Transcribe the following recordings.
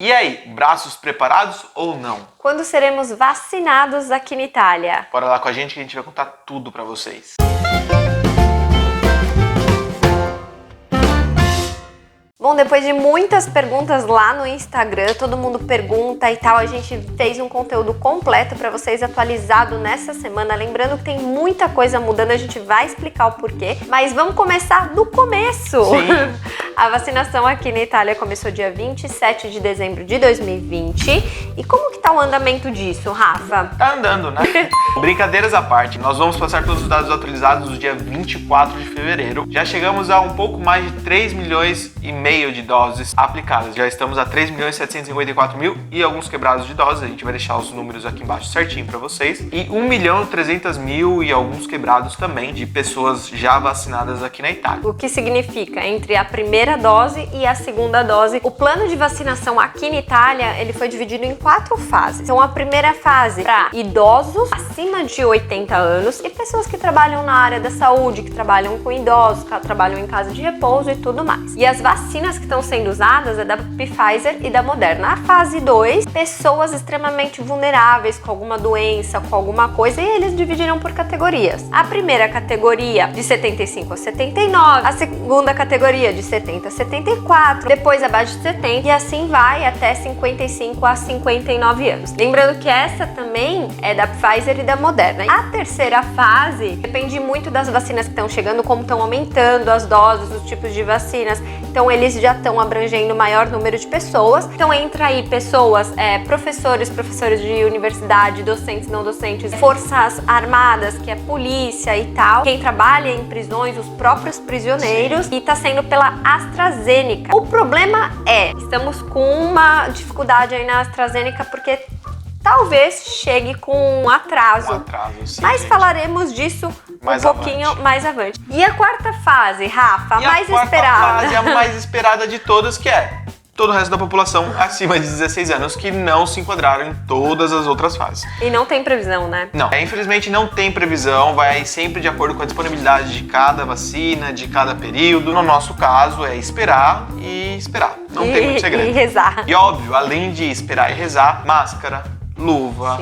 E aí, braços preparados ou não? Quando seremos vacinados aqui na Itália? Bora lá com a gente que a gente vai contar tudo pra vocês. Bom, depois de muitas perguntas lá no Instagram, todo mundo pergunta e tal, a gente fez um conteúdo completo para vocês atualizado nessa semana. Lembrando que tem muita coisa mudando, a gente vai explicar o porquê, mas vamos começar do começo. Sim. A vacinação aqui na Itália começou dia 27 de dezembro de 2020. E como que tá o andamento disso, Rafa? Tá andando, né? Brincadeiras à parte, nós vamos passar todos os dados atualizados no dia 24 de fevereiro. Já chegamos a um pouco mais de 3 milhões e meio de doses aplicadas. Já estamos a 3.754.000 e alguns quebrados de doses. A gente vai deixar os números aqui embaixo certinho para vocês. E 1.300.000 e alguns quebrados também de pessoas já vacinadas aqui na Itália. O que significa entre a primeira dose e a segunda dose? O plano de vacinação aqui na Itália, ele foi dividido em 4 fases. Então a primeira fase para idosos acima de 80 anos e pessoas que trabalham na área da saúde, que trabalham com idosos, que trabalham em casa de repouso e tudo mais. E as vacinas que estão sendo usadas é da Pfizer e da Moderna. A fase 2, pessoas extremamente vulneráveis com alguma doença, com alguma coisa, e eles dividiram por categorias. A primeira categoria de 75 a 79, a segunda categoria de 70 a 74, depois abaixo de 70 e assim vai até 55 a 59 anos. Lembrando que essa também é da Pfizer e da Moderna. A terceira fase depende muito das vacinas que estão chegando, como estão aumentando as doses, os tipos de vacinas. Então eles já estão abrangendo o maior número de pessoas. Então entra aí pessoas, professores de universidade, docentes, não docentes, forças armadas, que é polícia e tal, quem trabalha em prisões, os próprios prisioneiros. Sim. E está sendo pela AstraZeneca. O problema é, estamos com uma dificuldade aí na AstraZeneca porque talvez chegue com um atraso. Sim, mas gente. Falaremos disso mais um pouquinho mais avante. E a quarta fase, Rafa, a mais esperada? A quarta fase é a mais esperada de todas, que é todo o resto da população acima de 16 anos que não se enquadraram em todas as outras fases. E não tem previsão, né? Não, infelizmente não tem previsão, vai sempre de acordo com a disponibilidade de cada vacina, de cada período. No nosso caso é esperar e esperar, não tem muito segredo. E rezar. E óbvio, além de esperar e rezar, máscara, luva,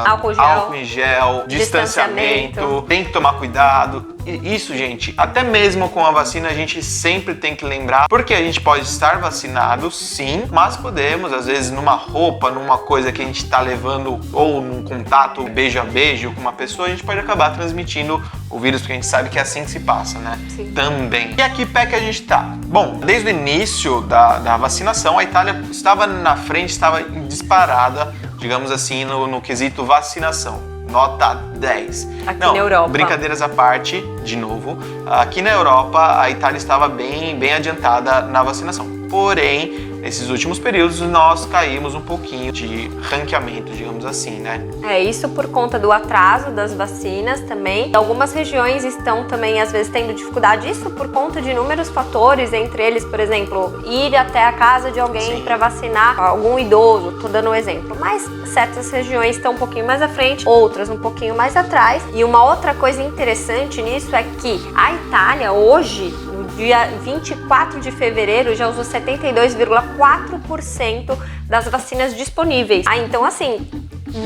álcool em gel, distanciamento, tem que tomar cuidado. Isso, gente, até mesmo com a vacina a gente sempre tem que lembrar, porque a gente pode estar vacinado, sim, mas podemos, às vezes, numa roupa, numa coisa que a gente está levando ou num contato beijo a beijo com uma pessoa, a gente pode acabar transmitindo o vírus, porque a gente sabe que é assim que se passa, né? Sim. Também. E aqui pé que a gente tá? Bom, desde o início da vacinação, a Itália estava na frente, estava disparada, digamos assim, no quesito vacinação. Nota 10. Aqui na Europa. Brincadeiras à parte, de novo. Aqui na Europa, a Itália estava bem adiantada na vacinação. Porém, nesses últimos períodos, nós caímos um pouquinho de ranqueamento, digamos assim, né? Isso por conta do atraso das vacinas também. Algumas regiões estão também, às vezes, tendo dificuldade. Isso por conta de inúmeros fatores, entre eles, por exemplo, ir até a casa de alguém para vacinar algum idoso. Tô dando um exemplo. Mas certas regiões estão um pouquinho mais à frente, outras um pouquinho mais atrás. E uma outra coisa interessante nisso é que a Itália, hoje, no dia 24 de fevereiro, já usou 72,4% das vacinas disponíveis. Então, assim,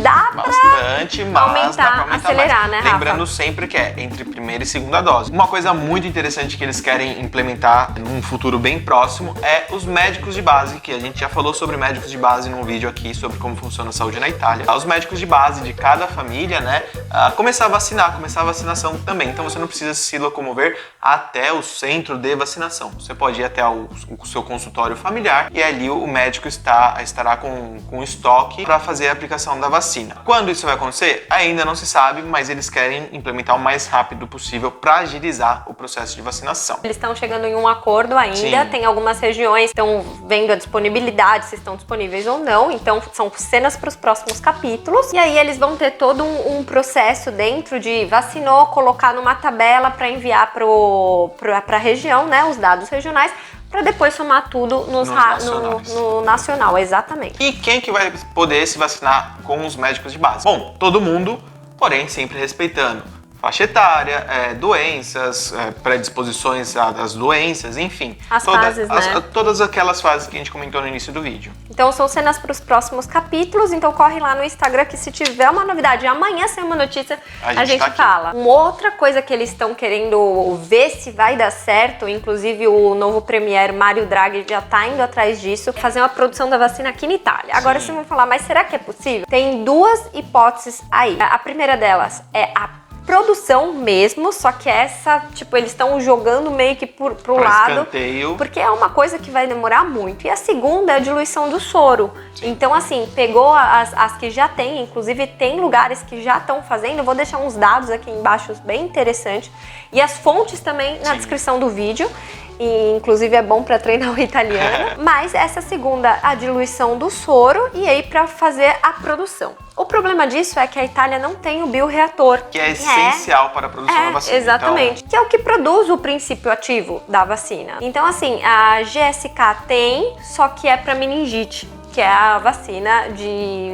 dá bastante, pra aumentar, acelerar, mais. Né, Rafa? Lembrando sempre que é entre primeira e segunda dose. Uma coisa muito interessante que eles querem implementar num futuro bem próximo é os médicos de base, que a gente já falou sobre médicos de base num vídeo aqui sobre como funciona a saúde na Itália. Os médicos de base de cada família, né, começar a vacinar, começar a vacinação também. Então você não precisa se locomover até o centro de vacinação. Você pode ir até o seu consultório familiar e ali o médico estará com estoque para fazer a aplicação da vacina. Quando isso vai acontecer? Ainda não se sabe, mas eles querem implementar o mais rápido possível para agilizar o processo de vacinação. Eles estão chegando em um acordo ainda, Sim. Tem algumas regiões que estão vendo a disponibilidade, se estão disponíveis ou não, então são cenas para os próximos capítulos, e aí eles vão ter todo um processo dentro de vacinou, colocar numa tabela para enviar para a região, né, os dados regionais, para depois somar tudo no nacional, exatamente. E quem que vai poder se vacinar com os médicos de base? Bom, todo mundo, porém sempre respeitando faixa etária, doenças, predisposições às doenças, enfim. As fases, né? Todas aquelas fases que a gente comentou no início do vídeo. Então são cenas para os próximos capítulos, então corre lá no Instagram que se tiver uma novidade, amanhã sem uma notícia, a gente fala. Uma outra coisa que eles estão querendo ver se vai dar certo, inclusive o novo premier Mário Draghi já está indo atrás disso, fazer uma produção da vacina aqui na Itália. Agora vocês vão falar, mas será que é possível? Tem duas hipóteses aí. A primeira delas é a produção mesmo, só que essa, tipo, eles estão jogando meio que pro lado, escanteio, porque é uma coisa que vai demorar muito. E a segunda é a diluição do soro. Então, assim, pegou as que já tem, inclusive tem lugares que já estão fazendo, eu vou deixar uns dados aqui embaixo bem interessantes, e as fontes também na descrição do vídeo. E, inclusive é bom para treinar o italiano, mas essa segunda, a diluição do soro, e aí para fazer a produção. O problema disso é que a Itália não tem o bioreator. Que é essencial para a produção da vacina. Exatamente. Então... Que é o que produz o princípio ativo da vacina. Então, assim, a GSK tem, só que é para meningite, que é a vacina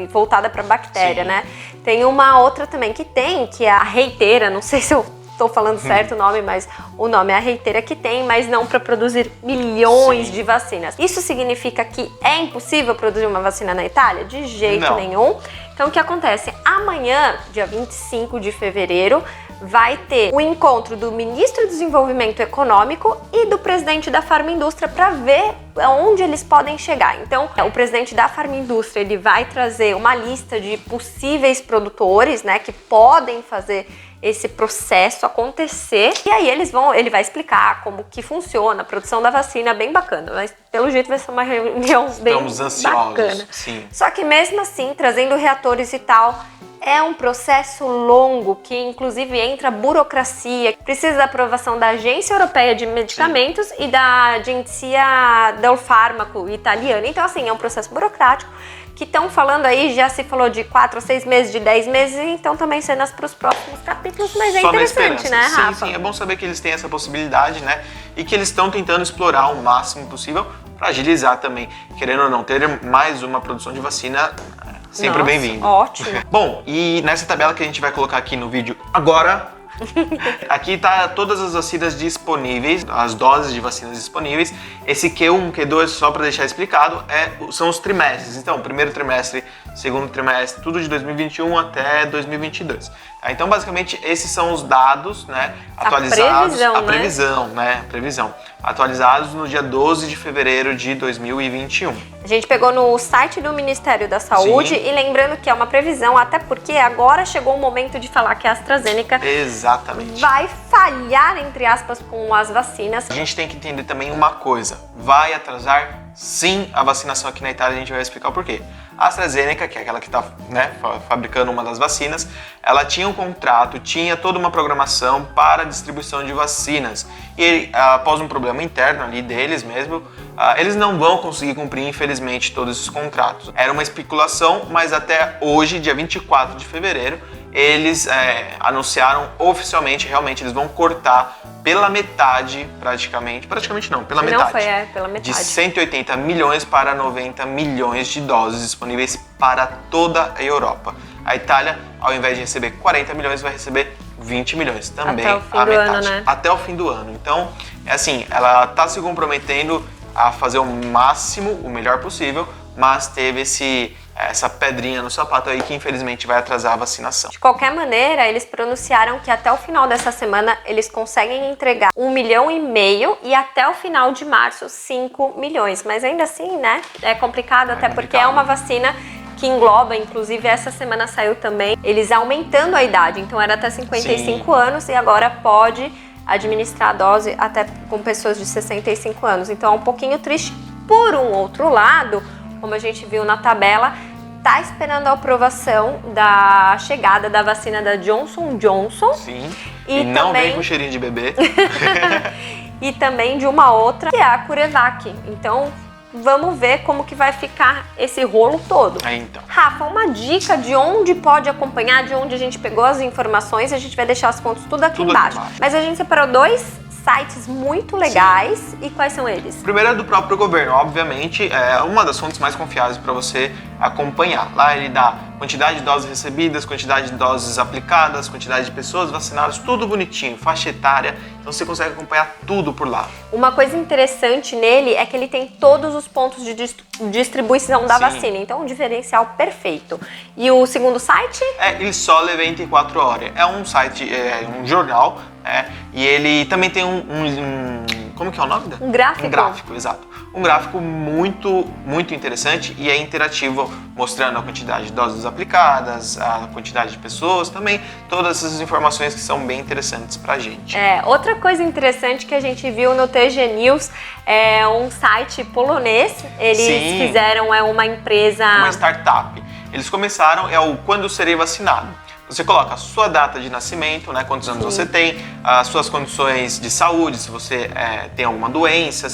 voltada para bactéria, né? Tem uma outra também que tem, que é a reiteira, não sei se eu estou falando certo o nome, mas o nome é a reiteira que tem, mas não para produzir milhões de vacinas. Isso significa que é impossível produzir uma vacina na Itália? De jeito nenhum. Então, o que acontece? Amanhã, dia 25 de fevereiro, vai ter um encontro do Ministro do Desenvolvimento Econômico e do presidente da Farmindústria para ver onde eles podem chegar. Então, o presidente da Farmindústria, ele vai trazer uma lista de possíveis produtores, né, que podem fazer esse processo acontecer, e aí ele vai explicar como que funciona a produção da vacina, bem bacana, mas pelo jeito vai ser uma reunião bem bacana. Sim. Só que mesmo assim, trazendo reatores e tal, é um processo longo, que inclusive entra burocracia, precisa da aprovação da Agência Europeia de Medicamentos e da Agência del Farmaco italiana. Então, assim, é um processo burocrático que estão falando aí, já se falou de 4 a 6 meses, de 10 meses, então também cenas para os próximos capítulos, mas é interessante, né, Rafa? Sim, é bom saber que eles têm essa possibilidade, né, e que eles estão tentando explorar o máximo possível para agilizar também, querendo ou não, ter mais uma produção de vacina sempre bem-vindo. Ótimo. Bom, e nessa tabela que a gente vai colocar aqui no vídeo agora, aqui tá todas as vacinas disponíveis, as doses de vacinas disponíveis. Esse Q1, Q2, só para deixar explicado, são os trimestres. Então, primeiro trimestre, segundo trimestre, tudo de 2021 até 2022. Então, basicamente, esses são os dados, né, atualizados, a previsão, atualizados no dia 12 de fevereiro de 2021. A gente pegou no site do Ministério da Saúde e lembrando que é uma previsão, até porque agora chegou o momento de falar que a AstraZeneca vai falhar, entre aspas, com as vacinas. A gente tem que entender também uma coisa, vai atrasar sim a vacinação aqui na Itália, a gente vai explicar o porquê. A AstraZeneca, que é aquela que está, né, fabricando uma das vacinas, ela tinha um contrato, tinha toda uma programação para a distribuição de vacinas. E após um problema interno ali deles mesmo, eles não vão conseguir cumprir, infelizmente, todos esses contratos. Era uma especulação, mas até hoje, dia 24 de fevereiro, eles anunciaram oficialmente, realmente, eles vão cortar pela metade, praticamente não, pela metade. Pela metade. De 180 milhões para 90 milhões de doses disponíveis para toda a Europa. A Itália, ao invés de receber 40 milhões, vai receber 20 milhões, também até o fim do ano, né? Até o fim do ano. Então, ela está se comprometendo a fazer o máximo, o melhor possível, mas teve essa pedrinha no sapato aí que infelizmente vai atrasar a vacinação. De qualquer maneira, eles pronunciaram que até o final dessa semana eles conseguem entregar 1,5 milhão e até o final de março 5 milhões. Mas ainda assim, né, é complicado, até porque é uma vacina que engloba, inclusive essa semana saiu também, eles aumentando a idade, então era até 55 anos e agora pode administrar a dose até com pessoas de 65 anos. Então é um pouquinho triste. Por um outro lado, como a gente viu na tabela, tá esperando a aprovação da chegada da vacina da Johnson & Johnson. Sim, e não vem com cheirinho de bebê. E também de uma outra, que é a CureVac. Então, vamos ver como que vai ficar esse rolo todo. Então. Rafa, uma dica de onde pode acompanhar, de onde a gente pegou as informações, a gente vai deixar as fontes tudo aqui embaixo. Mas a gente separou 2 sites muito legais. E quais são eles? O primeiro é do próprio governo, obviamente, é uma das fontes mais confiáveis para você acompanhar. Lá ele dá quantidade de doses recebidas, quantidade de doses aplicadas, quantidade de pessoas vacinadas, tudo bonitinho, faixa etária, então você consegue acompanhar tudo por lá. Uma coisa interessante nele é que ele tem todos os pontos de distribuição da vacina, então um diferencial perfeito. E o segundo site? É Il Sole 24 Ore, é um site, um jornal, e ele também tem como que é o nome? Um gráfico. Um gráfico, exato. Um gráfico muito interessante e é interativo, mostrando a quantidade de doses aplicadas, a quantidade de pessoas também, todas essas informações que são bem interessantes pra gente. Outra coisa interessante que a gente viu no TG News é um site polonês. Eles fizeram uma empresa... Uma startup. Eles começaram, o Quando Serei Vacinado. Você coloca a sua data de nascimento, né, quantos anos você tem, as suas condições de saúde, se você tem alguma doença,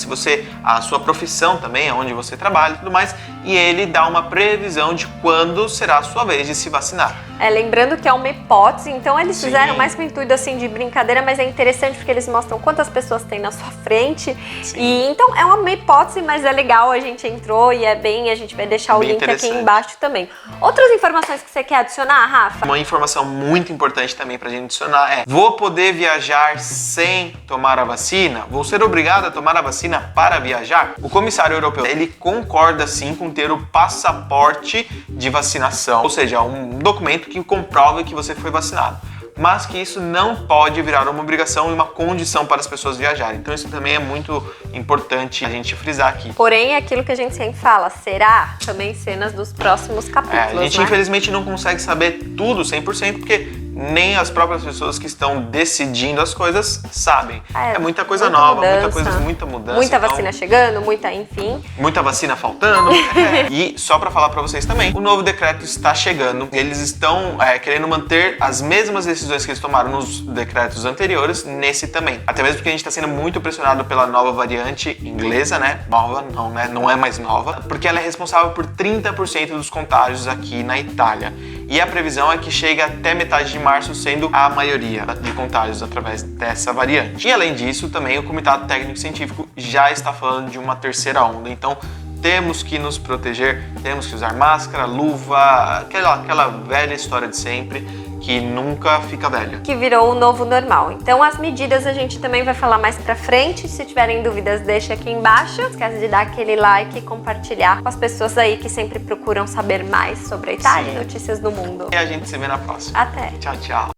a sua profissão também, onde você trabalha e tudo mais, e ele dá uma previsão de quando será a sua vez de se vacinar. Lembrando que é uma hipótese, então eles fizeram mais com o intuito assim de brincadeira, mas é interessante porque eles mostram quantas pessoas tem na sua frente. E então é uma hipótese, mas é legal, a gente entrou e a gente vai deixar o link aqui embaixo também. Outras informações que você quer adicionar, Rafa? Uma informação muito importante também pra gente adicionar vou poder viajar sem tomar a vacina? Vou ser obrigado a tomar a vacina para viajar? O comissário europeu, ele concorda sim com ter o passaporte de vacinação, ou seja, um documento que comprova que você foi vacinado, mas que isso não pode virar uma obrigação e uma condição para as pessoas viajarem. Então isso também é muito importante a gente frisar aqui. Porém, é aquilo que a gente sempre fala, será? Também cenas dos próximos capítulos, a gente infelizmente não consegue saber tudo 100%, porque nem as próprias pessoas que estão decidindo as coisas sabem. É muita coisa nova, muita mudança. Muita vacina chegando, enfim. Muita vacina faltando. E só para falar para vocês também, o novo decreto está chegando. Eles estão querendo manter as mesmas decisões que eles tomaram nos decretos anteriores, nesse também. Até mesmo porque a gente está sendo muito pressionado pela nova variante inglesa, né? Nova, não é mais nova, porque ela é responsável por 30% dos contágios aqui na Itália. E a previsão é que chegue até metade de março, sendo a maioria de contágios através dessa variante. E além disso, também o Comitê Técnico Científico já está falando de uma terceira onda. Então, temos que nos proteger, temos que usar máscara, luva, aquela velha história de sempre, que nunca fica velha. Que virou o novo normal. Então as medidas a gente também vai falar mais pra frente. Se tiverem dúvidas, deixa aqui embaixo. Não esquece de dar aquele like e compartilhar com as pessoas aí que sempre procuram saber mais sobre a Itália e notícias do mundo. E a gente se vê na próxima. Até! Tchau, tchau!